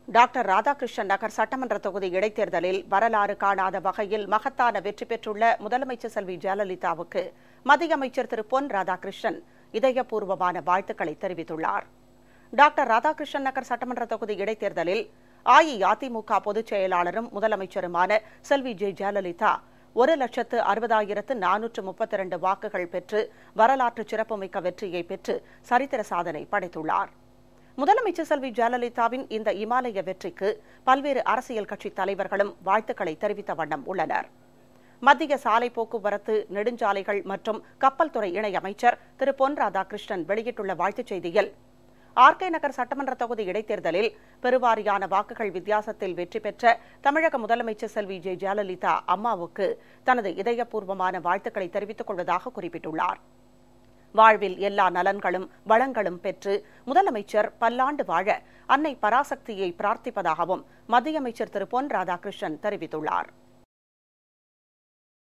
Doctor Radhakrishnan நகர் சட்டமன்ற தொகுதி இடைத்தேர்தலில் வரலாறு காணாத வகையில் மகத்தான வெற்றி பெற்றுள்ள முதலமைச்சர் செல்வி ஜெயலலிதாவுக்கு மத்திய அமைச்சர் திரு பொன் ராதாகிருஷ்ணன் இதயபூர்வமான வாழ்த்துக்களை தெரிவித்துள்ளார். டாக்டர் ராதாகிருஷ்ணன் நகர் சட்டமன்ற தொகுதி இடைத்தேர்தலில் அஇஅதிமுக பொதுச் செயலாளரும் முதலமைச்சருமான செல்வி ஜெயலலிதா 1,60,432 வாக்குகள் பெற்று வரலாற்று சிறப்புமிக்க வெற்றியை பெற்று சரித்திர சாதனை படைத்துள்ளார். முதலமைச்சர் செல்வி ஜெயலலிதாவின் இந்த இமாலய வெற்றிக்கு பல்வேறு அரசியல் கட்சித் தலைவர்களும் வாழ்த்துக்களை தெரிவித்த வண்ணம் உள்ளனர். மத்திய சாலை போக்குவரத்து, நெடுஞ்சாலைகள் மற்றும் கப்பல் துறை இணையமைச்சர் திரு பொன் ராதாகிருஷ்ணன் வெளியிட்டுள்ள வாழ்த்துச் செய்தியில், ஆர்கே நகர் சட்டமன்ற தொகுதி இடைத்தேர்தலில் பெருவாரியான வாக்குகள் வித்தியாசத்தில் வெற்றி பெற்ற தமிழக முதலமைச்சர் செல்வி ஜெயலலிதா அம்மாவுக்கு தனது இதயபூர்வமான வாழ்த்துக்களை தெரிவித்துக் கொள்வதாக குறிப்பிட்டுள்ளார். வாழ்வில் எல்லா நலன்களும் வளங்களும் பெற்று முதலமைச்சர் பல்லாண்டு வாழ அன்னை பராசக்தியை பிரார்த்திப்பதாகவும் மத்திய அமைச்சர் திரு பொன் ராதாகிருஷ்ணன் தெரிவித்துள்ளார்.